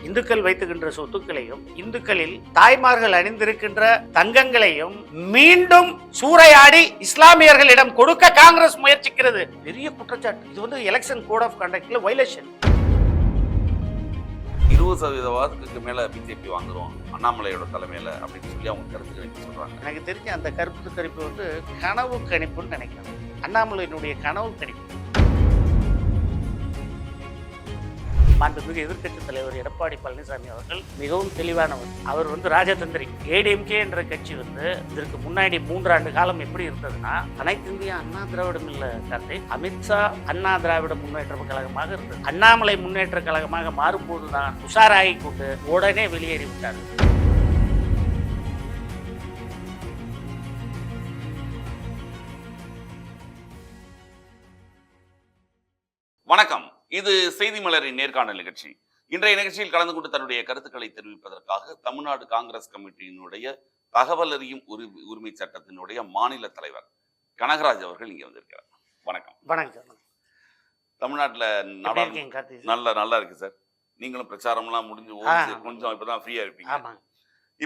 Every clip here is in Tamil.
இந்துக்கள் வைத்துக்கின்ற சொத்துக்களையும் இந்துக்களில் தாய்மார்கள் அணிந்திருக்கின்ற தங்கங்களையும் மீண்டும் சூறையாடி இஸ்லாமியர்களிடம் கொடுக்க காங்கிரஸ் முயற்சிக்கிறது. பெரிய குற்றச்சாட்டு. இது வந்து எலெக்ஷன் கோட் ஆஃப் கண்டக்ட்ல வயலேஷன். 20% வாக்குக்கு மேல பிஜேபி வாங்குறோம் அண்ணாமலையோட தலைமையில அப்படின்னு சொல்லி அவங்க கருத்து கணிப்பு சொல்றாங்க. எனக்கு தெரிஞ்ச அந்த கருத்து கணிப்பு வந்து கனவு கணிப்புன்னு நினைக்கிறேன். அண்ணாமலையினுடைய கனவு கணிப்பு. மாண்புமிகு எதிர்க்கட்சி தலைவர் எடப்பாடி பழனிசாமி அவர்கள் மிகவும் தெளிவானவர். அவர் வந்து ராஜதந்திரி. ஏடிஎம்கே என்ற கட்சி வந்து இதற்கு முன்னாடி 3 ஆண்டு காலம் எப்படி இருந்ததுன்னா, அனைத்து இந்திய அண்ணா திராவிடம் இல்ல கார்த்திக், அமித்ஷா அண்ணா திராவிட முன்னேற்ற கழகமாக இருந்தது. அண்ணாமலை முன்னேற்ற கழகமாக மாறும்போதுதான் உஷாராகி கொண்டு உடனே வெளியேறிவிட்டார். வணக்கம். இது செய்தி மலரின் நேர்காணல் நிகழ்ச்சி. இன்றைய நிகழ்ச்சியில் கலந்து கொண்டு தன்னுடைய கருத்துக்களை தெரிவிப்பதற்காக தமிழ்நாடு காங்கிரஸ் கமிட்டியினுடைய தகவல் அறியும் உரிமை சட்டத்தினுடைய மாநில தலைவர் கனகராஜ் அவர்கள் இங்கே வந்திருக்கிறார். வணக்கம். வணக்கம். தமிழ்நாட்டில் நல்லா இருக்கு சார். நீங்களும் பிரச்சாரம்லாம் முடிஞ்சு கொஞ்சம் இப்பதான் ஃப்ரீயா இருப்பீங்க.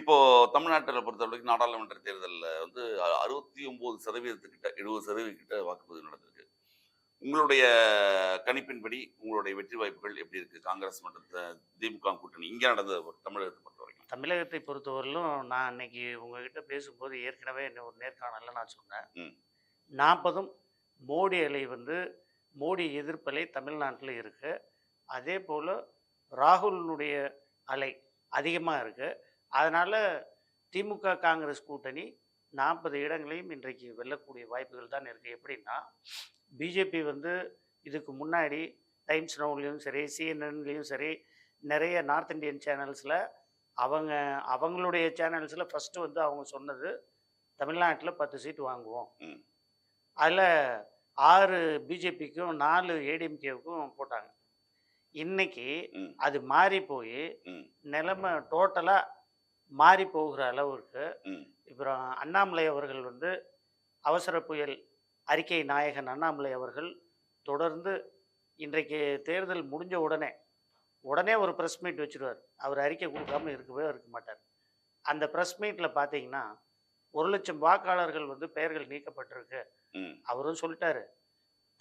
இப்போ தமிழ்நாட்டில் பொறுத்தவரைக்கும் நாடாளுமன்ற தேர்தலில் வந்து 69% 70% வாக்குப்பதிவு நடந்திருக்கு. உங்களுடைய கணிப்பின்படி உங்களுடைய வெற்றி வாய்ப்புகள் எப்படி இருக்கு? காங்கிரஸ் மற்றும் திமுக கூட்டணி இங்கே நடந்த தமிழகத்தை பொறுத்த வரைக்கும். தமிழகத்தை பொறுத்தவரையிலும் நான் இன்னைக்கு உங்ககிட்ட பேசும்போது ஏற்கனவே ஒரு நேர்காணல நான் சொன்னேன். 40 மோடி அலை வந்து மோடி எதிர்ப்பலை தமிழ்நாட்டில் இருக்கு. அதே போல் ராகுலினுடைய அலை அதிகமாக இருக்கு. அதனால திமுக காங்கிரஸ் கூட்டணி 40 இடங்களையும் இன்றைக்கு வெல்லக்கூடிய வாய்ப்புகள் தான் இருக்குது. எப்படின்னா, பிஜேபி வந்து இதுக்கு முன்னாடி டைம்ஸ் நவுலையும் சரி, சிஎன்என்லேயும் சரி, நிறைய நார்த் இந்தியன் சேனல்ஸில் அவங்களுடைய சேனல்ஸில் ஃபஸ்ட்டு வந்து அவங்க சொன்னது தமிழ்நாட்டில் 10 சீட்டு வாங்குவோம். அதில் 6 பிஜேபிக்கும் 4 ஏடிஎம்கேவுக்கும் போட்டாங்க. இன்னைக்கு அது மாறி போய் நிலைமை டோட்டலாக மாறி போகிற அளவுக்கு இப்போ அண்ணாமலை அவர்கள் வந்து அவசர புயல் அறிக்கை நாயகன் அண்ணாமலை அவர்கள் தொடர்ந்து இன்றைக்கு தேர்தல் முடிஞ்ச உடனே ஒரு ப்ரெஸ் மீட் வச்சுருவார். அவர் அறிக்கை கொடுக்காம இருக்க மாட்டார். அந்த ப்ரெஸ் மீட்டில் பார்த்தீங்கன்னா 1,00,000 வாக்காளர்கள் வந்து பெயர்கள் நீக்கப்பட்டிருக்கு. அவரும் சொல்லிட்டாரு.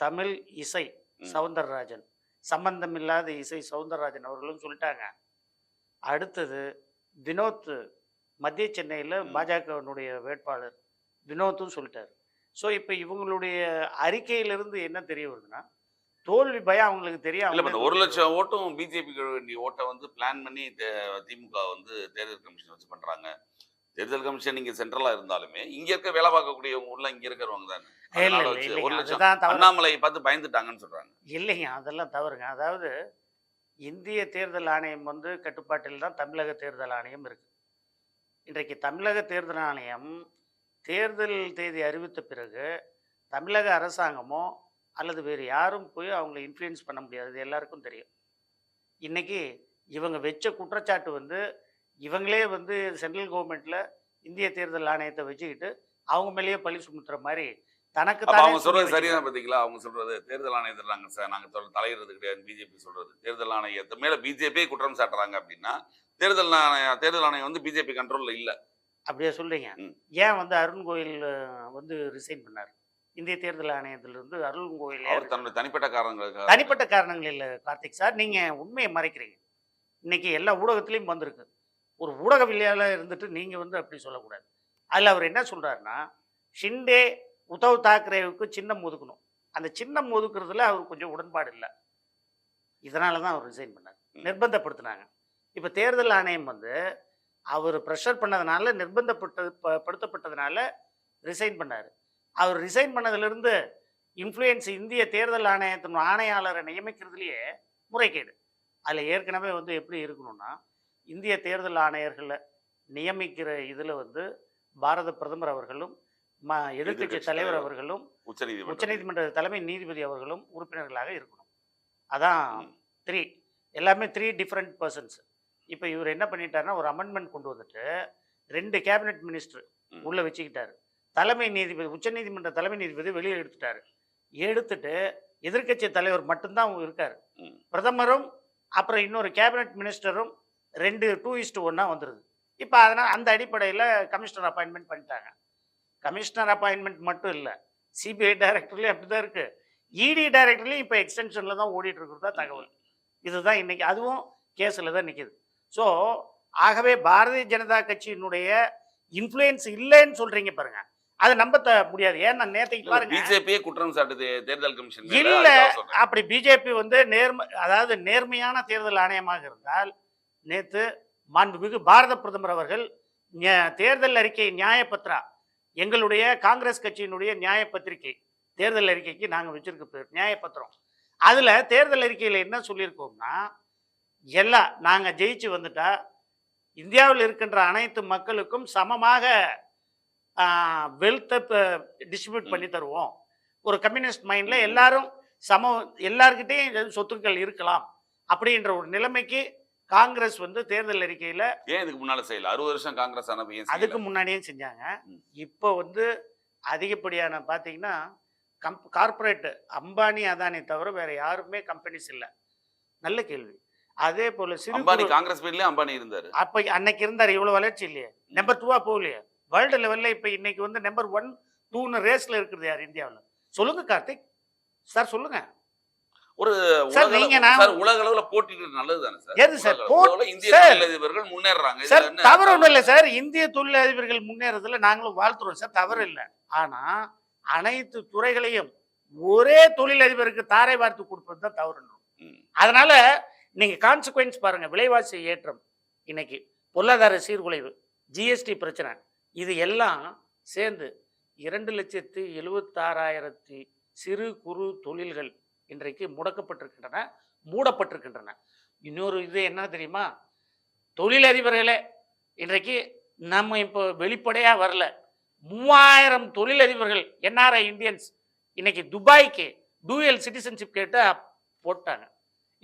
தமிழ் இசை சவுந்தரராஜன், சம்பந்தம் இல்லாத இசை சவுந்தரராஜன் அவர்களும் சொல்லிட்டாங்க. அடுத்தது வினோத், மத்திய சென்னையில் பாஜகவினுடைய வேட்பாளர் வினோத்தும் சொல்லிட்டார். ஸோ இப்போ இவங்களுடைய அறிக்கையிலிருந்து என்ன தெரிய வருதுன்னா, தோல்வி பயம் அவங்களுக்கு தெரியும். 1,00,000 ஓட்டும் பிஜேபிக்கு வேண்டிய ஓட்டை வந்து பிளான் பண்ணி திமுக வந்து தேர்தல் கமிஷன் வச்சு பண்றாங்க. தேர்தல் கமிஷன் இங்க சென்ட்ரலா இருந்தாலுமே இங்க இருக்க வேலை பார்க்கக்கூடியவங்க உள்ள இங்க இருக்கிறவங்க தானே. 1,00,000 அண்ணாமலை பார்த்து பயந்துட்டாங்கன்னு சொல்றாங்க. இல்லைங்க, அதெல்லாம் தவறுங்க. அதாவது இந்திய தேர்தல் ஆணையம் வந்து கட்டுப்பாட்டில் தான் தமிழக தேர்தல் ஆணையம் இருக்கு. இன்றைக்கு தமிழக தேர்தல் ஆணையம் தேர்தல் தேதி அறிவித்த பிறகு தமிழக அரசாங்கமோ அல்லது வேறு யாரும் போய் அவங்கள இன்ஃப்ளூயன்ஸ் பண்ண முடியாது. எல்லாருக்கும் தெரியும். இன்றைக்கி இவங்க வச்ச குற்றச்சாட்டு வந்து இவங்களே வந்து சென்ட்ரல் கவர்மெண்ட்டில் இந்திய தேர்தல் ஆணையத்தை வச்சுக்கிட்டு அவங்க மேலேயே பழி சுமத்துற மாதிரி தனக்கு அவங்க சொல்றது சரியான பார்த்தீங்களா? அவங்க சொல்றது தேர்தல் ஆணையத்தில் நாங்கள் தலையிடுறது கிடையாது. பிஜேபி சொல்றது தேர்தல் ஆணையத்தை மேலே பிஜேபி குற்றம் சாட்டுறாங்க அப்படின்னா தேர்தல் ஆணையம் வந்து பிஜேபி கண்ட்ரோலில் இல்லை. அப்படியே சொல்றீங்க. ஏன் வந்து அருண் கோயில் வந்து ரிசைன் பண்ணார் இந்திய தேர்தல் ஆணையத்திலிருந்து? அருண் கோயில் தன்னுடைய தனிப்பட்ட காரணங்கள் இல்லை கார்த்திக் சார். நீங்க உண்மையை மறைக்கிறீங்க. இன்னைக்கு எல்லா ஊடகத்திலையும் வந்திருக்கு. ஒரு ஊடகவியலாள இருந்துட்டு நீங்க வந்து அப்படி சொல்லக்கூடாது. அதில் அவர் என்ன சொல்றாருன்னா, ஷிண்டே உத்தவ் தாக்கரேவுக்கு சின்னம் ஒதுக்கணும். அந்த சின்னம் ஒதுக்குறதுல அவர் கொஞ்சம் உடன்பாடு இல்லை. இதனால தான் அவர் ரிசைன் பண்ணார். நிர்பந்தப்படுத்தினாங்க. இப்போ தேர்தல் ஆணையம் வந்து அவர் ப்ரெஷர் பண்ணதுனால படுத்தப்பட்டதுனால ரிசைன் பண்ணார். அவர் ரிசைன் பண்ணதுலேருந்து இன்ஃப்ளூயன்ஸ் இந்திய தேர்தல் ஆணையத்தின் ஆணையாளரை நியமிக்கிறதுலையே முறைகேடு. அதில் ஏற்கனவே வந்து எப்படி இருக்கணும்னா, இந்திய தேர்தல் ஆணையர்களை நியமிக்கிற இதில் வந்து பாரத பிரதமர் அவர்களும் எதிர்க்கட்சி தலைவர் அவர்களும் உச்சநீதிமன்ற தலைமை நீதிபதி அவர்களும் உறுப்பினர்களாக இருக்கணும். அதான் 3 எல்லாமே 3 டிஃப்ரெண்ட் பர்சன்ஸ். இப்போ இவர் என்ன பண்ணிட்டாருன்னா, ஒரு அமெண்ட்மெண்ட் கொண்டு வந்துட்டு 2 கேபினெட் மினிஸ்டர் உள்ளே வச்சுக்கிட்டாரு. தலைமை நீதிபதி, உச்சநீதிமன்ற தலைமை நீதிபதி வெளியே எடுத்துட்டு எதிர்க்கட்சி தலைவர் மட்டும்தான் இருக்கார். பிரதமரும் அப்புறம் இன்னொரு கேபினெட் மினிஸ்டரும் 2:1 வந்துடுது. இப்போ அதனால் அந்த அடிப்படையில் கமிஷனர் அப்பாயின்மெண்ட் பண்ணிட்டாங்க. கமிஷனர் அப்பாயின்மெண்ட் மட்டும் இல்லை, சிபிஐ டைரக்டர்லேயும் அப்படி தான் இருக்குது, இடி டைரக்டர்லேயும் இப்போ எக்ஸ்டென்ஷனில் தான் ஓடிட்டு இருக்கிறதா தகவல். இதுதான் இன்னைக்கு, அதுவும் கேஸில் தான் நிற்கிது. ஸோ ஆகவே பாரதிய ஜனதா கட்சியினுடைய இன்ஃப்ளூயன்ஸ் இல்லைன்னு சொல்றீங்க பாருங்க, அதை நம்ப முடியாது. ஏன்னா நேற்றைக்கு பாருங்க, பிஜேபியே குற்றம் சாட்டுது தேர்தல் கமிஷன் இல்ல. அப்படி பிஜேபி வந்து அதாவது நேர்மையான தேர்தல் ஆணையமாக இருந்தால், நேற்று மாண்புமிகு பாரத பிரதமர் அவர்கள் தேர்தல் அறிக்கை நியாயப்பத்திரா, எங்களுடைய காங்கிரஸ் கட்சியினுடைய நியாயப்பத்திரிகை தேர்தல் அறிக்கைக்கு நாங்கள் வச்சிருக்க பேர் நியாயப்பத்திரம், அதுல தேர்தல் அறிக்கையில் என்ன சொல்லியிருக்கோம்னா, எல்லாம் நாங்கள் ஜெயிச்சு வந்துட்டா இந்தியாவில் இருக்கின்ற அனைத்து மக்களுக்கும் சமமாக வெல்த்தை டிஸ்ட்ரிபியூட் பண்ணி தருவோம். ஒரு கம்யூனிஸ்ட் மைண்ட்ல எல்லாரும் எல்லார்கிட்டையும் சொத்துக்கள் இருக்கலாம் அப்படின்ற ஒரு நிலைமைக்கு காங்கிரஸ் வந்து தேர்தல் அறிக்கையில ஏன் இதுக்கு முன்னால செய்யல? 60 வருஷம் காங்கிரஸ் அதுக்கு முன்னாடியே செஞ்சாங்க. இப்போ வந்து அதிகப்படியான பாத்தீங்கன்னா கார்பரேட் அம்பானி அதானி தவிர வேற யாருமே கம்பெனிஸ் இல்லை. நல்ல கேள்வி. அதே போல அம்பானி காங்கிரஸ் பீரியட்லயே அம்பானி இருந்தாரு, அப்ப அன்னைக்கு இருந்தாரு, இவ்வளவு வளர்ச்சி இல்லையே, நம்பர் 2 போகலையே வேர்ல்டு லெவல்ல. இப்ப இன்னைக்கு வந்து நம்பர் 1, 2 ரேஸ்ல இருக்குது யார் இந்தியாவில்? சொல்லுங்க கார்த்திக் சார், சொல்லுங்க. ஒரு உலக அளவுல போட்டிட்டு நல்லதுதானே சார்? எது சார் இந்திய தொழிலதிபர்கள் முன்னேறாங்க சார், தவறு ஒண்ணும் இல்லை சார். இந்திய தொழிலதிபர்கள் முன்னேறதுல நாங்களும் வாழ்த்துறோம் சார், தவறு இல்லை. ஆனா அனைத்து துறைகளையும் ஒரே தொழிலதிபருக்கு தாரை வார்த்து கொடுப்பது தான் தவறுன்றோம். அதனால நீங்க கான்சிக்வன்ஸ் பாருங்க, விலைவாசி ஏற்றம், இன்னைக்கு பொருளாதார சீர்குலைவு, ஜிஎஸ்டி பிரச்சனை, இது எல்லாம் சேர்ந்து 2,76,000 சிறு குறு தொழில்கள் இன்றைக்கு முடக்கப்பட்டிருக்கின்றன, மூடப்பட்டிருக்கின்றன. இன்னொரு இது என்ன தெரியுமா, தொழிலதிபர்களே இன்றைக்கு நம்ம இப்போ வெளிப்படையா வரல, 3000 தொழிலதிபர்கள் என்ஆர்ஐ இந்தியன்ஸ் இன்னைக்கு துபாய்க்கு டூயல் சிட்டிசன்ஷிப் கேட்டு போட்டாங்க.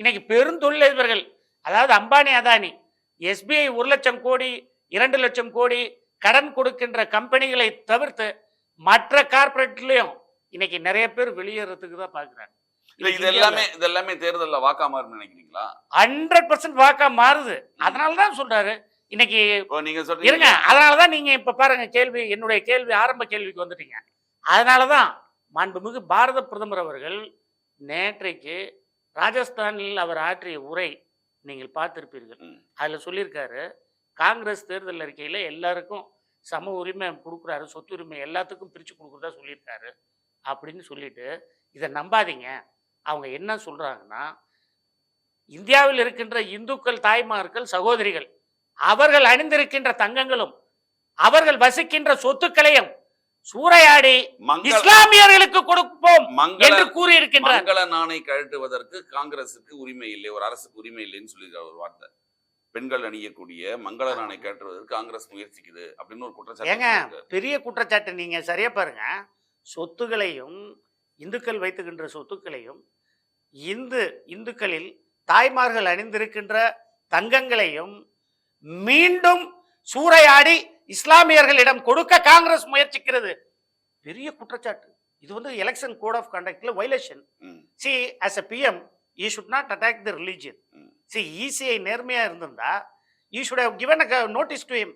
இன்னைக்கு பெரும் தொழிலதிபர்கள், அதாவது அம்பானி அதானி, எஸ்பிஐ 1 லட்சம் கோடி 2 லட்சம் கோடி கடன் கொடுக்கின்ற கம்பெனிகளை தவிர்த்து மற்ற கார்பரேட்லயும் இன்னைக்கு நிறைய பேர் வெளியேறதுக்கு தான் பாக்குறாங்க. இதெல்லாமே தேர்தலில் வாக்கா மாறும் நினைக்கிறீங்களா? 100% வாக்கா மாறுது. அதனாலதான் சொல்றாரு இன்னைக்கு நீங்க இருங்க. அதனாலதான் நீங்க இப்ப பாருங்க, கேள்வி, என்னுடைய கேள்வி ஆரம்ப கேள்விக்கு வந்துட்டீங்க. அதனாலதான் மாண்புமிகு பாரத பிரதமர் அவர்கள் நேற்றைக்கு ராஜஸ்தானில் அவர் ஆற்றிய உரை நீங்கள் பார்த்திருப்பீர்கள். அதுல சொல்லியிருக்காரு, காங்கிரஸ் தேர்தல் அறிக்கையில எல்லாருக்கும் சம உரிமை கொடுக்குறாரு, சொத்து உரிமை எல்லாத்துக்கும் பிரிச்சு கொடுக்குறதா சொல்லியிருக்காரு அப்படின்னு சொல்லிட்டு, இதை நம்பாதீங்க. அவங்க என்ன சொல்றாங்கன்னா, இந்தியாவில் இருக்கின்ற இந்துக்கள் தாய்மார்கள் சகோதரிகள் அவர்கள் அணிந்திருக்கின்ற தங்கங்களும் அவர்கள் வசிக்கின்ற சொத்துக்களையும் சூறையாடி இஸ்லாமியர்களுக்கு கொடுப்போம் என்று கூறி இருக்கின்றார். மங்கள நாணை கழட்டுவதற்கு காங்கிரசுக்கு உரிமை இல்லை, ஒரு அரசுக்கு உரிமை இல்லைன்னு சொல்லியிருக்காரு ஒரு வார்த்தை. பெண்கள் அணியக்கூடிய மங்கள நாணை கழற்றுவதற்கு காங்கிரஸ் முயற்சிக்குது அப்படின்னு ஒரு குற்றச்சாட்டு. ஏங்க பெரிய குற்றச்சாட்டு. நீங்க சரியா பாருங்க, சொத்துக்களையும் இந்துக்கள் வைத்துக்கின்ற சொத்துக்களையும் இந்துக்களில் தாய்மார்கள் அணிந்திருக்கின்ற தங்கங்களையும் மீண்டும் சூறையாடி இஸ்லாமியர்களிடம் கொடுக்க காங்கிரஸ் முயற்சிக்கிறது. பெரிய குற்றச்சாட்டு. இது வந்து எலெக்ஷன் கோட் ஆஃப் கண்டக்ட்ல violation. See, as a PM, you should not attack the religion. See, ECI நேர்மையா இருந்திருந்தா you should have given a notice to him.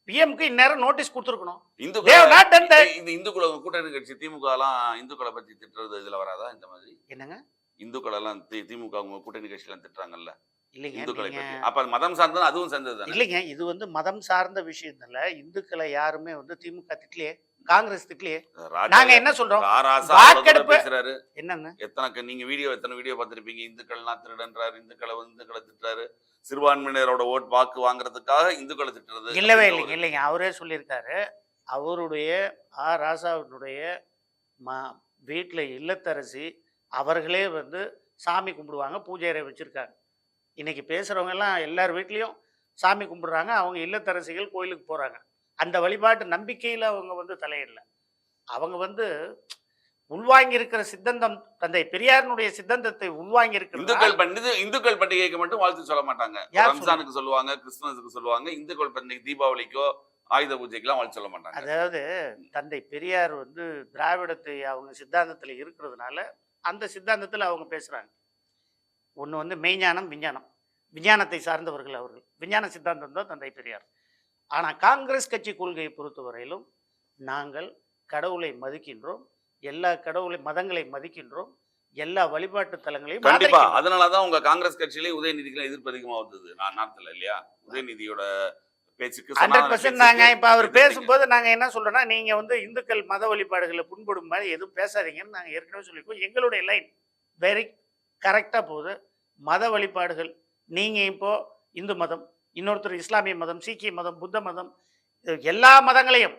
பிஎம்க்கு இந்நேரம் நோட்டீஸ் கொடுத்துருக்கணும். இந்த இந்துக்களை கூட்டணி கட்சி திமுக எல்லாம் இந்துக்களை பத்தி திட்டுறது இதுல வராதா? இந்த மாதிரி என்னங்க இந்துக்கள் எல்லாம் திமுக கூட்டணி கட்சி எல்லாம் திட்டுறாங்கல்ல, இல்லைங்க. இந்துக்களை பத்தி. அப்ப மதம் சார்ந்தது, அதுவும் சேர்ந்தது இல்லைங்க. இது வந்து மதம் சார்ந்த விஷயம் இல்ல. இந்துக்களை யாருமே வந்து திமுக திட்டலையே, காங்கிரஸ் திட்டலையே. நாங்க என்ன சொல்றோம், பேசுறாரு என்னன்னு நீங்க எத்தனை வீடியோ பார்த்திருப்பீங்க, இந்துக்கள்லாம் திருடன்றாரு, இந்துக்களை திட்டுறாரு, சிறுபான்மையினரோட வாக்கு வாங்குறதுக்காக இந்துக்களை திட்டுறது. இல்லவே இல்லைங்க. இல்லைங்க, அவரே சொல்லியிருக்காரு. அவருடைய ராசாவினுடைய வீட்டுல இல்லத்தரசி அவர்களே வந்து சாமி கும்பிடுவாங்க, பூஜை அறை வச்சிருக்காங்க. இன்னைக்கு பேசுறவங்க எல்லாம் எல்லார் வீட்லயும் சாமி கும்பிடுறாங்க, அவங்க இல்லத்தரசிகள் கோயிலுக்கு போறாங்க. அந்த வழிபாட்டு நம்பிக்கையில அவங்க வந்து தலையிடல. அவங்க வந்து உள்வாங்கி இருக்கிற சித்தாந்தம், தந்தை பெரியாரினுடைய சித்தாந்தத்தை உள்வாங்கி இருக்கிற இந்துக்கள் பண்டிகைக்கு மட்டும் வாழ்த்து சொல்ல மாட்டாங்க. ரம்ஜானுக்கு சொல்லுவாங்க, கிறிஸ்துமஸுக்கு சொல்லுவாங்க. இந்துக்கள் பண்டிகை, தீபாவளிக்கோ ஆயுத பூஜைக்கெல்லாம் வாழ்த்து சொல்ல மாட்டாங்க. அதாவது தந்தை பெரியார் வந்து திராவிடத்தை அவங்க சித்தாந்தத்துல இருக்கிறதுனால அந்த சித்தாந்தத்துல அவங்க பேசுறாங்க. ஒண்ணு வந்து மெய்ஞானம், விஞ்ஞானம். விஞ்ஞானத்தை சார்ந்தவர்கள் அவர்கள். விஞ்ஞான சித்தாந்தம் தான் தந்தை பெரியார். ஆனால் காங்கிரஸ் கட்சி கொள்கையை பொறுத்தவரையிலும் நாங்கள் கடவுளை மதிக்கின்றோம், எல்லா மதங்களை மதிக்கின்றோம், எல்லா வழிபாட்டு தலங்களையும் கண்டிப்பா. அதனாலதான் உங்க காங்கிரஸ் கட்சியிலே உதயநிதிக்கு எதிர்ப்பு அதிகமா வந்தது நாட்டில் இல்லையா? உதயநிதியோட பேச்சுக்கு 100% நாங்க இப்ப அவர் பேசும்போது நாங்க என்ன சொல்றோம்னா, நீங்க வந்து இந்துக்கள் மத வழிபாடுகளை புண்படும் மாதிரி எதுவும் பேசாதீங்கன்னு நாங்க ஏற்கனவே சொல்லியிருக்கோம். எங்களுடைய லைன் வெரி கரெக்டா போகுது. மத வழிபாடுகள் நீங்க இப்போ இந்து மதம், இன்னொருத்தர் இஸ்லாமிய மதம், சீக்கிய மதம், புத்த மதம், எல்லா மதங்களையும்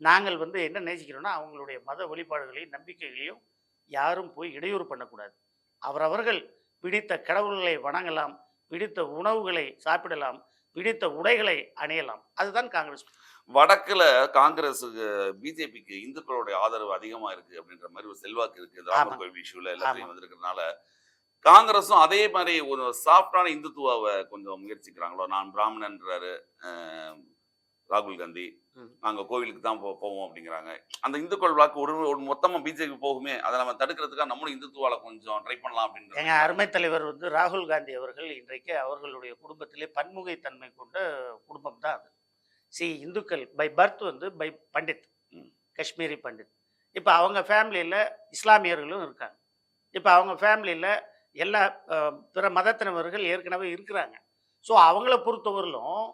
நாங்கள் வந்து என்ன நேசிக்கிறோம்னா, அவங்களுடைய மத வழிபாடுகளையும் நம்பிக்கைகளையும் யாரும் போய் இடையூறு பண்ணக்கூடாது. அவரவர்கள் பிடித்த கடவுள்களை வணங்கலாம், பிடித்த உணவுகளை சாப்பிடலாம், பிடித்த உடைகளை அணியலாம். அதுதான் காங்கிரஸ். வடக்குல காங்கிரஸுக்கு பிஜேபிக்கு இந்துக்களுடைய ஆதரவு அதிகமா இருக்கு அப்படின்ற மாதிரி ஒரு செல்வாக்கு இருக்கு. ராமர் கோவில் இஷ்யூல எல்லாத்தையும் வந்திருக்கிறதுனால காங்கிரஸும் அதே மாதிரி ஒரு சாஃப்டான இந்துத்துவாவை கொஞ்சம் முயற்சிக்கிறாங்களோ. நான் பிராமணன்றாரு ராகுல் காந்தி, நாங்க கோவிலுக்கு தான் போவோம் அப்படிங்கிறாங்க. அந்த இந்துக்கள் வாக்கு ஒரு மொத்தமா பிஜேபி போகுமே, அதை நம்ம தடுக்கிறதுக்காக நம்மளும் இந்துத்துவால கொஞ்சம் ட்ரை பண்ணலாம் அப்படின்னு. எங்க அருமை தலைவர் வந்து ராகுல் காந்தி அவர்கள் இன்றைக்கு அவர்களுடைய குடும்பத்திலே பன்முகைத்தன்மை கொண்ட குடும்பம் தான் அது. இந்துக்கள் பை பர்த் வந்து பை பண்டித், காஷ்மீரி பண்டித். இப்போ அவங்க ஃபேமிலியில் இஸ்லாமியர்களும் இருக்காங்க. இப்போ அவங்க ஃபேமிலியில் எல்லா பிற மதத்தினவர்கள் ஏற்கனவே இருக்கிறாங்க. ஸோ அவங்கள பொறுத்தவரையிலும்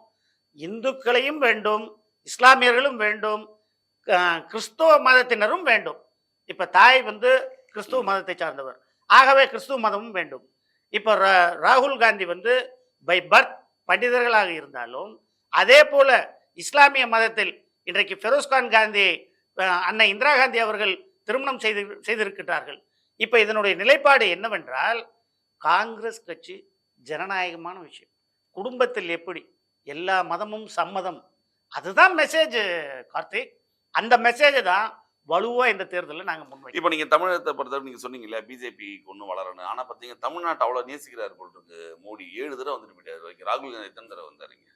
இந்துக்களையும் வேண்டும், இஸ்லாமியர்களும் வேண்டும், கிறிஸ்துவ மதத்தினரும் வேண்டும். இப்போ தாய் வந்து கிறிஸ்துவ மதத்தை சார்ந்தவர், ஆகவே கிறிஸ்துவ மதமும் வேண்டும். இப்போ ராகுல் காந்தி வந்து பை பர்த் பண்டிதர்களாக இருந்தாலும் அதே போல இஸ்லாமிய மதத்தில் இன்றைக்கு ஃபெரோஸ்கான் காந்தி, அன்னை இந்திரா காந்தி அவர்கள் திருமணம் செய்திருக்கிறார்கள். இப்போ இதனுடைய நிலைப்பாடு என்னவென்றால், காங்கிரஸ் கட்சி ஜனநாயகமான விஷயம். குடும்பத்தில் எப்படி எல்லா மதமும் சம்மதம், அதுதான் மெசேஜ் கார்த்திக். அந்த மெசேஜை தான் வலுவாக இந்த தேர்தலில் நாங்கள் முன்வைக்கிறோம். இப்போ நீங்கள் தமிழகத்தை பொறுத்தவரை நீங்கள் சொன்னீங்க இல்லையா, பிஜேபி ஒன்றும் வளரணும். ஆனால் பார்த்தீங்க தமிழ்நாட்டை அவ்வளோ நேசிக்கிறார் போல் இருக்கு மோடி. 7 தடவை வந்துட்டு போயிட்டார். ராகுல் காந்தி எத்தனை தடவை வந்தாருங்க?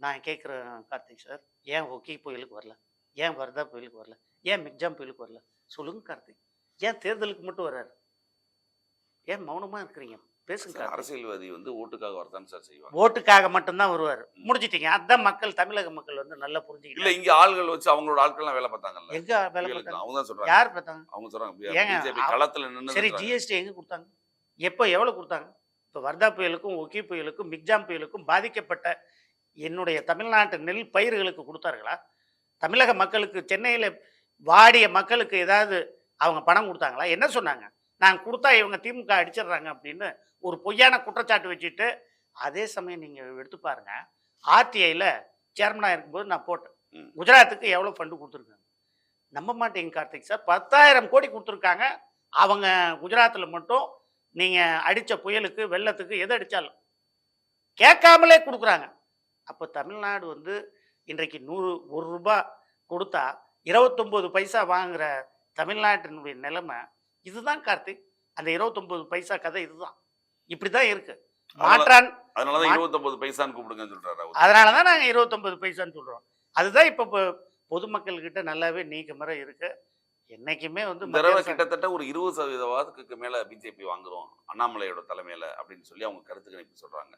நான் கேட்குறேன் கார்த்திக் சார், ஏன் ஒக்கி புயலுக்கு வரல, ஏன் வர்தா புயலுக்கு வரல, ஏன் மிக்ஜாம் புயலுக்கு வரல சொல்லுங்க கார்த்திக். ஏன் தேர்தலுக்கு மட்டும் வர்றாரு? ஏன் மௌனமாக இருக்கிறீங்க? பேசுங்க. அரசியல்வாதி வந்து ஓட்டுக்காக வரதான் சார் செய்வாங்க. ஓட்டுக்காக மட்டும்தான் வருவார். முடிச்சிட்டீங்க. அதான் மக்கள், தமிழக மக்கள் வந்து நல்லா புரிஞ்சுக்கிட்டு. இல்ல இங்க ஆள்கள் வச்சு அவங்களோட ஆட்கள்லாம் வேலை பார்த்தாங்கல்ல. எங்க வேலை பார்த்தாங்க? அவங்க தான் சொல்றாங்க. யார் பார்த்தாங்க? அவங்க சொல்றாங்க பிஜேபி களத்துல நின்னு. சரி, ஜிஎஸ்டி எங்க கொடுத்தாங்க? எப்போ எவ்வளவு கொடுத்தாங்க? இப்போ வர்தா புயலுக்கும் ஒக்கி புயலுக்கும் மிக்ஜாம் புயலுக்கும் பாதிக்கப்பட்ட என்னுடைய தமிழ்நாட்டு நெல் பயிர்களுக்கு கொடுத்தார்களா? தமிழக மக்களுக்கு, சென்னையில் வாடிய மக்களுக்கு ஏதாவது அவங்க பணம் கொடுத்தாங்களா? என்ன சொன்னாங்க? நாங்கள் கொடுத்தா இவங்க திமுக அடிச்சிடுறாங்க அப்படின்னு ஒரு பொய்யான குற்றச்சாட்டு வச்சுட்டு, அதே சமயம் நீங்கள் எடுத்து பாருங்க, ஆர்டிஐயில் சேர்மனாக இருக்கும்போது நான் போட்டேன், குஜராத்துக்கு எவ்வளோ ஃபண்டு கொடுத்துருக்காங்க. நம்ப மாட்டேங்க கார்த்திக் சார், 10,000 கோடி கொடுத்துருக்காங்க. அவங்க குஜராத்தில் மட்டும் நீங்கள் அடித்த புயலுக்கு, வெள்ளத்துக்கு, எது அடித்தாலும் கேட்காமலே கொடுக்குறாங்க. அப்போ தமிழ்நாடு வந்து இன்றைக்கு 1 ரூபா கொடுத்தா 29 பைசா வாங்குகிற தமிழ்நாட்டினுடைய நிலைமை இதுதான் கார்த்திக். அந்த 29 பைசா கதை இதுதான். இப்படி தான் இருக்கு. மாற்றான். அதனாலதான் 29 பைசான்னு கூப்பிடுங்கன்னு சொல்றாரு. அதனாலதான் நாங்க 29 பைசான்னு சொல்றோம். அதுதான் இப்ப பொதுமக்கள் கிட்ட நல்லாவே நீக்க முறை இருக்கு. என்னைக்குமே வந்து கிட்டத்தட்ட ஒரு 20% மேல பிஜேபி வாங்குறோம் அண்ணாமலையோட தலைமையில அப்படின்னு சொல்லி அவங்க கருத்து கணிப்பு சொல்றாங்க.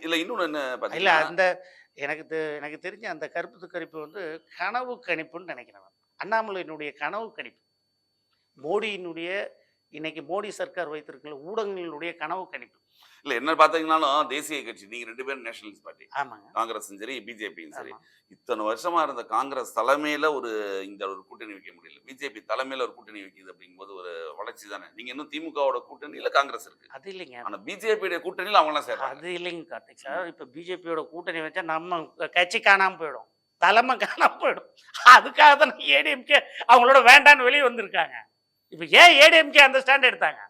இல்ல இன்னொன்னு என்ன இல்ல, அந்த எனக்கு தெரிஞ்ச அந்த கருத்து கணிப்பு வந்து கனவு கணிப்புன்னு நினைக்கிறேன். அண்ணாமலையினுடைய கனவு கணிப்பு, மோடியினுடைய இன்னைக்கு மோடி சர்க்கார் வைத்திருக்கிற ஊடகங்களுடைய கனவு கணிப்பு. இல்ல என்ன பாத்தீங்கன்னாலும் தேசிய கட்சி, நீங்க 2 பேரும் நேஷனலிஸ்ட் பார்ட்டி. ஆமாங்க. காங்கிரஸும் சரி பிஜேபியும் சரி, இத்தனை வருஷமா இருந்த காங்கிரஸ் தலைமையில ஒரு கூட்டணி வைக்க முடியல. பிஜேபி தலைமையில ஒரு கூட்டணி வைக்குது அப்படிங்கும்போது ஒரு வளர்ச்சி தானே. நீங்க இன்னும் திமுகவோட கூட்டணியில காங்கிரஸ் இருக்கு. அது இல்லைங்க. ஆனா பிஜேபியோட கூட்டணியில அவங்க எல்லாம் சேர்றாங்க. அது இல்லைங்க கார்த்திக் சார். இப்ப பிஜேபியோட கூட்டணி வச்சா நம்ம கட்சி காணாம போயிடும், தலைமை காணாம போயிடும். அதுக்காக தான் ஏடிஎம்கே அவங்களோட வேண்டான்னு வெளியே வந்திருக்காங்க. இப்ப ஏன் ஏடிஎம்கே அந்த ஸ்டாண்ட் எடுத்தாங்க?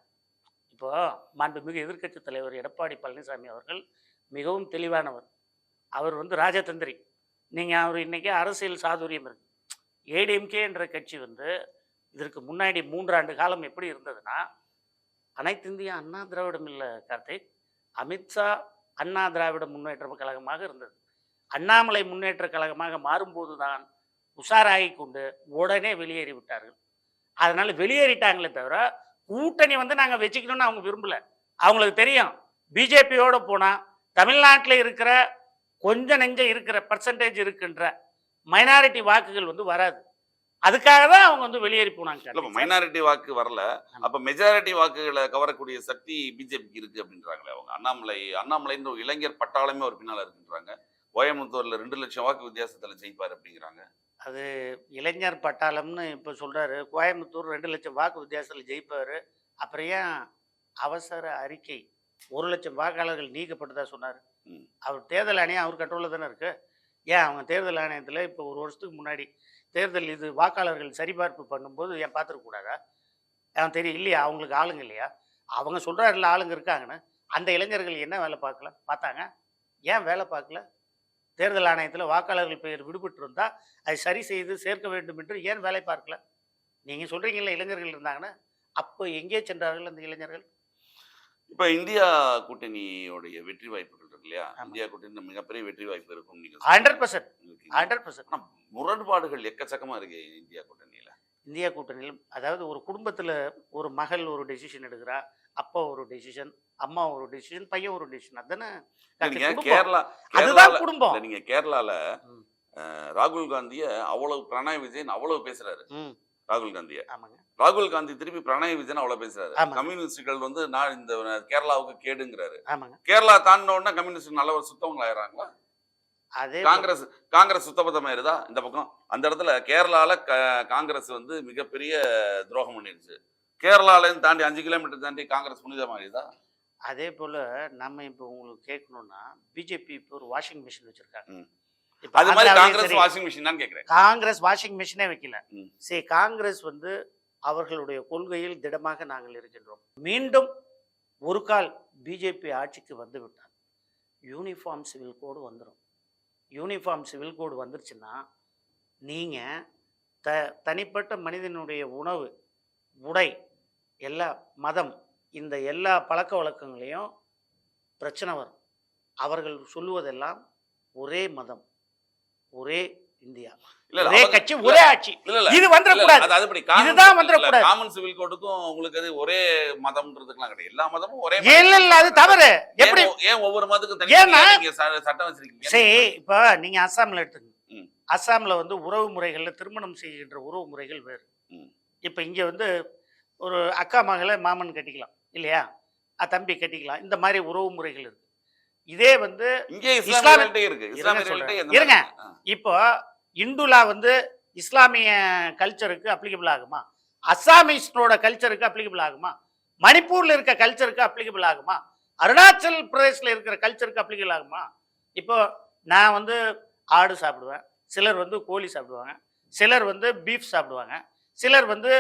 இப்போ மாண்புமிகு எதிர்க்கட்சி தலைவர் எடப்பாடி பழனிசாமி அவர்கள் மிகவும் தெளிவானவர். அவர் வந்து ராஜதந்திரி. நீங்கள் அவர் இன்னைக்கு அரசியல் சாதுரியம் இருக்கு. ஏடிஎம்கே என்ற கட்சி வந்து இதற்கு முன்னாடி 3 ஆண்டு காலம் எப்படி இருந்ததுன்னா, அனைத்து இந்திய அண்ணா திராவிடம் இல்லை கார்த்திக், அமித்ஷா அண்ணா திராவிட முன்னேற்ற கழகமாக இருந்தது. அண்ணாமலை முன்னேற்ற கழகமாக மாறும்போது தான் உஷாராகி கொண்டு உடனே வெளியேறி விட்டார்கள். அதனால வெளியேறிட்டாங்களே தவிர கூட்டணி வந்து நாங்கள் வச்சுக்கணும்னு அவங்க விரும்பல. அவங்களுக்கு தெரியும் பிஜேபியோட போனால் தமிழ்நாட்டில் இருக்கிற கொஞ்சம் நெஞ்சம் இருக்கிற பர்சன்டேஜ் இருக்கின்ற மைனாரிட்டி வாக்குகள் வந்து வராது. அதுக்காக தான் அவங்க வந்து வெளியேறி போனாங்க. மைனாரிட்டி வாக்கு வரல, அப்ப மெஜாரிட்டி வாக்குகளை கவரக்கூடிய சக்தி பிஜேபிக்கு இருக்கு அப்படின்றாங்களே அவங்க. அண்ணாமலைன்ற ஒரு இளைஞர் பட்டாளமே ஒரு பின்னால இருக்குன்றாங்க. கோயம்புத்தூர்ல 2 லட்சம் வாக்கு வித்தியாசத்துல ஜெயிப்பார் அப்படிங்கிறாங்க. அது இளைஞர் பட்டாளம்னு இப்போ சொல்றாரு. கோயம்புத்தூர் 2 லட்சம் வாக்கு வித்தியாசத்தில் ஜெயிப்பாரு. அப்புறம் ஏன் அவசர அறிக்கை 1 லட்சம் வாக்காளர்கள் நீக்கப்பட்டதா சொன்னார்? அவர் தேர்தல் ஆணையம் அவர் கண்ட்ரோலில் தானே இருக்கு. ஏன் அவங்க தேர்தல் ஆணையத்தில் இப்போ ஒரு வருஷத்துக்கு முன்னாடி தேர்தல் இது வாக்காளர்கள் சரிபார்ப்பு பண்ணும்போது ஏன் பார்த்துருக்கூடாதா? அவன் தெரியும் இல்லையா? அவங்களுக்கு ஆளுங்க இல்லையா? அவங்க சொல்கிறாருல ஆளுங்க இருக்காங்கன்னு. அந்த இளைஞர்கள் என்ன வேலை பார்த்தாங்க? ஏன் வேலை பார்க்கல? தேர்தல் ஆணையத்தில் வாக்காளர்கள் பெயர் விடுபட்டு இருந்தால் அதை சரி செய்து சேர்க்க வேண்டும் என்று ஏன் வேலை பார்க்கல? நீங்கள் சொல்கிறீங்களா இளைஞர்கள் இருந்தாங்கன்னா, அப்போ எங்கே சென்றார்கள் அந்த இளைஞர்கள்? இப்போ இந்தியா கூட்டணியோடைய வெற்றி வாய்ப்புகள் இருக்கு இல்லையா? இந்தியா கூட்டணி மிகப்பெரிய வெற்றி வாய்ப்பு இருக்கும். நீங்க 100%. முரண்பாடுகள் எக்கச்சக்கமா இருக்கு இந்தியா கூட்டணியில. இந்தியா கூட்டணியில் அதாவது ஒரு குடும்பத்தில் ஒரு மகள் ஒரு டெசிஷன் எடுக்கிறா, அப்பா ஒரு டெசிஷன், அம்மா ஒரு டெசிஷன், பையன் ஒரு டெசிஷன். அதுதானே கேரளா. அதுதான் குடும்பம். நீங்க கேரளால ராகுல் காந்திய அவ்வளவு பிரணாய் விஜயன் அவ்வளவு பேசுறாரு. ராகுல் காந்திய ராகுல் காந்தி திருப்பி பிரணாய் விஜயன் அவ்வளவு பேசுறாரு. கம்யூனிஸ்டுகள் வந்து நான் இந்த கேரளாவுக்கு கேடுங்கிறாரு. கேரளா தாண்டின உடனே கம்யூனிஸ்ட் நல்ல ஒரு சுத்தவங்க ஆயிடுறாங்களா? காங்கிரஸ் சுத்தபத்தமாயிருதா இந்த பக்கம்? அந்த இடத்துல கேரளால காங்கிரஸ் வந்து மிகப்பெரிய துரோகம் பண்ணிருச்சு. கேரளால தாண்டி 5 கிலோமீட்டர் தாண்டி காங்கிரஸ் புனிதமாயிருதா? அதே போல நம்ம இப்போ உங்களுக்கு கேட்கணும்னா பிஜேபி இப்போ ஒரு வாஷிங் மிஷின் வச்சிருக்காங்க. அது மாதிரி காங்கிரஸ் வாஷிங் மிஷின் தான் கேக்குறேன். காங்கிரஸ் வாஷிங் மிஷினே வைக்கல. சரி, காங்கிரஸ் வந்து அவர்களுடைய கொள்கையில் திடமாக நாங்கள் இருக்கின்றோம். மீண்டும் ஒரு கால் பிஜேபி ஆட்சிக்கு வந்து விட்டால் யூனிஃபார்ம் சிவில் கோடு வந்துடும். யூனிஃபார்ம் சிவில் கோடு வந்துருச்சுன்னா நீங்கள் தனிப்பட்ட மனிதனுடைய உணவு, உடை, எல்லா மதம், இந்த எல்லா பழக்க வழக்கங்களையும் பிரச்சனை வரும். அவர்கள் சொல்லுவதெல்லாம் ஒரே மதம், ஒரே இந்தியா, ஒரே கட்சி, ஒரே ஆட்சி. இது வந்துடக்கூடாது. இதுதான் வந்துடக்கூடாது. காமன் சிவில் கோடுக்கும் உங்களுக்கு அது ஒரே மதம்ன்றதுக்குலாம் கிடையாது. எல்லா மதமும் ஒரே. இல்ல அது தவறு. எப்படி ஏன் ஒவ்வொரு மதத்துக்கும் தனியா சட்டம் வச்சிருக்கீங்க? சரி, இப்ப நீங்க அஸ்ஸாம்ல எடுத்துங்க. அஸ்ஸாம்ல வந்து உறவு முறைகள்ல திருமணம் செய்கின்ற உறவு முறைகள் வேறு. இப்ப இங்க வந்து ஒரு அக்கா மகளை மாமன் கட்டிக்கலாம் இல்லையா? தம்பி கட்டிக்கலாம். இந்த மாதிரி உறவு முறைகள் இருக்கு. இதே வந்து இருங்க, இப்போ இந்துலா வந்து இஸ்லாமிய கல்ச்சருக்கு அப்ளிகபிள் ஆகுமா? அஸ்ஸாமிஸ்டோட கல்ச்சருக்கு அப்ளிகபிள் ஆகுமா? மணிப்பூர்ல இருக்க கல்ச்சருக்கு அப்ளிகபிள் ஆகுமா? அருணாச்சல் பிரதேசில் இருக்கிற கல்ச்சருக்கு அப்ளிகபிள் ஆகுமா? இப்போ நான் வந்து ஆடு சாப்பிடுவேன், சிலர் வந்து கோழி சாப்பிடுவாங்க, சிலர் வந்து பீஃப் சாப்பிடுவாங்க, சிலர் வந்து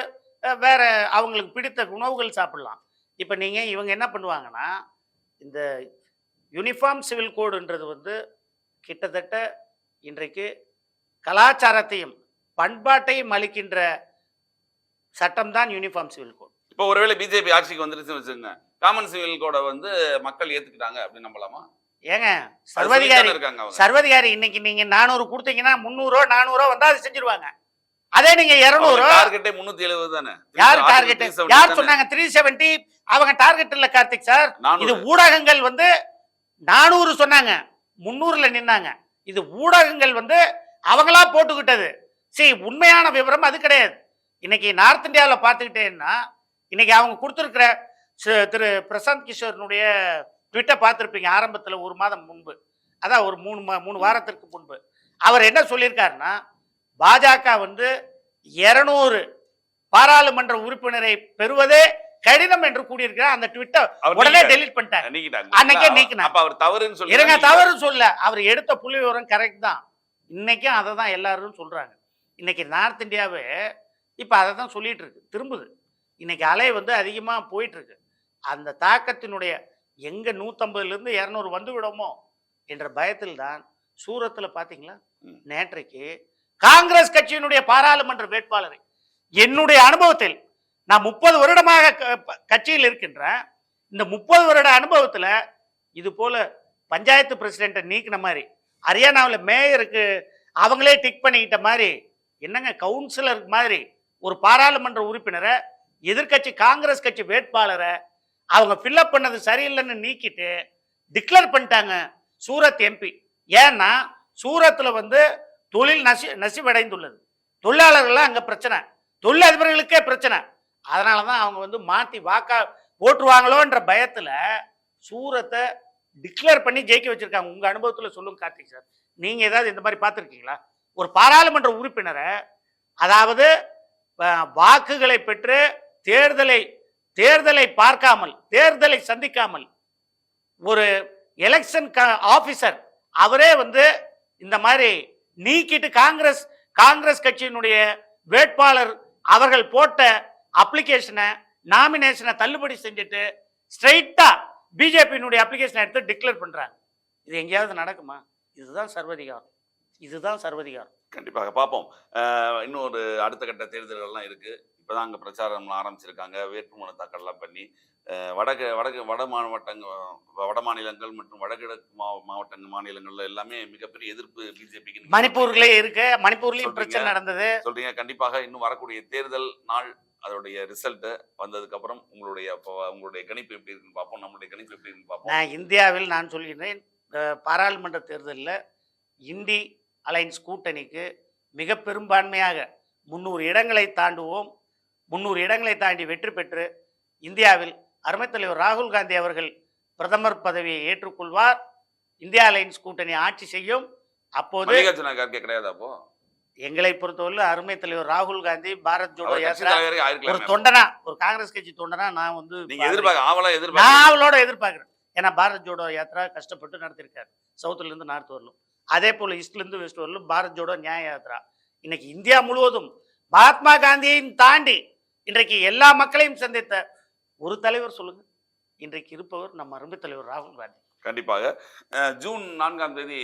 வேற அவங்களுக்கு பிடித்த உணவுகள் சாப்பிடலாம். இப்போ நீங்கள் இவங்க என்ன பண்ணுவாங்கன்னா, இந்த யூனிஃபார்ம் சிவில் கோடுன்றது வந்து கிட்டத்தட்ட இன்றைக்கு கலாச்சாரத்தையும் பண்பாட்டையும் அளிக்கின்ற சட்டம் தான் யூனிஃபார்ம் சிவில் கோட். இப்போ ஒருவேளை பிஜேபி ஆட்சிக்கு வந்துருச்சுன்னு வச்சுக்கோங்க, காமன் சிவில் கோடை வந்து மக்கள் ஏத்துக்கிட்டாங்க அப்படின்னு நம்பலாமா? ஏங்க சர்வதிகாரி இன்னைக்கு நீங்க 400 கொடுத்தீங்கன்னா 300 400 வந்தா அது செஞ்சிருவாங்க. அதே நீங்க 200 டார்கெட்டே 370 தானே. யார் டார்கெட்? யார் சொன்னாங்க 370? அவங்க டார்கெட் இல்ல கார்த்திக் சார். இது ஊடகங்கள் வந்து 400 சொன்னாங்க, 300ல நின்னாங்க. இது ஊடகங்கள் வந்து அவங்களா போட்டுக்கிட்டது. சரி, உண்மையான விவரம் அது கிடையாது. இன்னைக்கு நார்த் இந்தியாவில் பார்த்துக்கிட்டேன்னா இன்னைக்கு அவங்க கொடுத்துருக்கிற திரு பிரசாந்த் கிஷோர்னுடைய ட்விட்டர் பார்த்துருப்பீங்க. ஆரம்பத்தில் 1 மாதம் முன்பு, அதான் ஒரு 3 வாரத்திற்கு முன்பு அவர் என்ன சொல்லியிருக்காருன்னா, பாஜக வந்து 200 பாராளுமன்ற உறுப்பினரை பெறுவதே கடினம் என்று கூடியிருக்கிறார். அந்த ட்விட்டர் உடனே டெலீட் பண்ணிட்டாங்க. அன்னைக்கே நீக்கினாங்க. அவர் தவறுன்னு சொல்லி இருங்க, தவறு சொல்ல, அவர் எடுத்த புள்ளி விவரம் கரெக்ட் தான். இன்னைக்கும் அதை தான் எல்லாரும் சொல்றாங்க. இன்னைக்கு நார்த் இந்தியாவே இப்போ அதை தான் சொல்லிட்டு இருக்கு, திரும்புது. இன்னைக்கு அலை வந்து அதிகமாக போயிட்டு இருக்கு. அந்த தாக்கத்தினுடைய எங்க 150லேருந்து 200 வந்து விடுமோ என்ற பயத்தில் தான் சூரத்தில் பார்த்தீங்களா, நேற்றைக்கு காங்கிரஸ் கட்சியினுடைய பாராளுமன்ற வேட்பாளரை என்னுடைய அனுபவத்தில், நான் 30 வருடமாக கட்சியில் இருக்கின்றேன், இந்த 30 வருட அனுபவத்தில் இது போல பஞ்சாயத்து பிரசிடென்ட்டை நீக்கின மாதிரி, ஹரியானாவில் மேயருக்கு அவங்களே டிக் பண்ணிக்கிட்ட மாதிரி, என்னங்க கவுன்சிலர் மாதிரி ஒரு பாராளுமன்ற உறுப்பினரை, எதிர்கட்சி காங்கிரஸ் கட்சி வேட்பாளரை அவங்க ஃபில்அப் பண்ணது சரியில்லைன்னு நீக்கிட்டு டிக்ளேர் பண்ணிட்டாங்க சூரத் எம்பி. ஏன்னா சூரத்தில் வந்து தொழில் நசிவடைந்துள்ளது, தொழிலாளர்கள் அங்கே பிரச்சனை, தொழிலதிபர்களுக்கே பிரச்சனை. அதனால தான் அவங்க வந்து மாற்றி வாக்கா போட்டுருவாங்களோன்ற பயத்தில் சூரத்தை டிக்ளேர் பண்ணி ஜெயிக்க வச்சிருக்காங்க. உங்கள் அனுபவத்தில் சொல்லுங்க கார்த்திக் சார், நீங்கள் ஏதாவது இந்த மாதிரி பார்த்துருக்கீங்களா? ஒரு பாராளுமன்ற உறுப்பினரை, அதாவது வாக்குகளை பெற்று தேர்தலை பார்க்காமல், தேர்தலை சந்திக்காமல் ஒரு எலெக்ஷன் ஆபீசர் அவரே வந்து இந்த மாதிரி நீக்கிட்டு காங்கிரஸ் கட்சியினுடைய வேட்பாளர் அவர்கள் போட்ட அப்ளிகேஷனை, நாமினேஷனை தள்ளுபடி செஞ்சுட்டு ஸ்ட்ரைட்டா பிஜேபியினுடைய அப்ளிகேஷனை எடுத்து டிக்ளேர் பண்றாங்க. இது எங்கேயாவது நடக்குமா? இதுதான் சர்வதிகாரம், இதுதான் சர்வதிகாரம். கண்டிப்பாக பார்ப்போம். இன்னும் ஒரு அடுத்த கட்ட தேர்தல்கள்லாம் இருக்கு. இப்போதான் அங்கே பிரச்சாரம் ஆரம்பிச்சிருக்காங்க, வேட்புமனு தாக்கல்லாம் பண்ணி. வட மாநிலங்கள் மற்றும் வடகிழக்கு மாநிலங்கள்ல எல்லாமே மிகப்பெரிய எதிர்ப்பு பிஜேபிக்கு. மணிப்பூர்லயே இருக்கு, மணிப்பூர்லயும் பிரச்சனை நடந்தது சொல்றீங்க. கண்டிப்பாக இன்னும் வரக்கூடிய தேர்தல் நாள் அதோடைய ரிசல்ட் வந்ததுக்கு அப்புறம் உங்களுடைய கணிப்பு எப்படி இருக்குன்னு பார்ப்போம். நம்மளுடைய கணிப்பு எப்படி இருக்குன்னு பார்ப்போம். இந்தியாவில் நான் சொல்கிறேன், பாராளுமன்ற தேர்தலில் இண்டி அலைன்ஸ் கூட்டணிக்கு மிக பெரும்பான்மையாக 300 இடங்களை தாண்டுவோம். 300 இடங்களை தாண்டி வெற்றி பெற்று இந்தியாவில் அருமைத் தலைவர் ராகுல் காந்தி அவர்கள் பிரதமர் பதவியை ஏற்றுக்கொள்வார். இந்தியா அலைன்ஸ் கூட்டணி ஆட்சி செய்யும். அப்போது கிடையாது. அப்போ எங்களை பொறுத்தவரை அருமைத் தலைவர் ராகுல் காந்தி பாரத் ஜோடோ யாத்திரா ஒரு தொண்டனா, ஒரு காங்கிரஸ் கட்சி தொண்டனா நான் வந்து ஆவலோட எதிர்பார்க்கிறேன். ஏன்னா பாரத் ஜோடோ யாத்திரா கஷ்டப்பட்டு நடத்திருக்காரு, சவுத்துல இருந்து நார்த் வரலும், அதே போல ஈஸ்ட்ல இருந்து வெஸ்ட் வரலும் பாரத் ஜோடோ நியாய யாத்திரா. இன்னைக்கு இந்தியா முழுவதும் மகாத்மா காந்தியையும் தாண்டி இன்றைக்கு எல்லா மக்களையும் சந்தித்த ஒரு தலைவர் சொல்லுங்க, இன்றைக்கு இருப்பவர் நம்ம அருமை தலைவர் ராகுல் காந்தி. கண்டிப்பாக ஜூன் 4ஆம் தேதி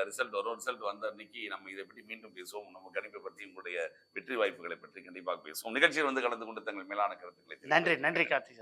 ரிசல்ட் வரும். ரிசல்ட் வந்த அன்னைக்கு நம்ம இதை பற்றி மீண்டும் பேசுவோம். நம்ம கணிப்பை பற்றி, உங்களுடைய வெற்றி வாய்ப்புகளை பற்றி கண்டிப்பாக பேசுவோம். நிகழ்ச்சியில் வந்து கலந்து கொண்டு தங்கள் மேலான கருத்துக்களை நன்றி கார்த்திக்.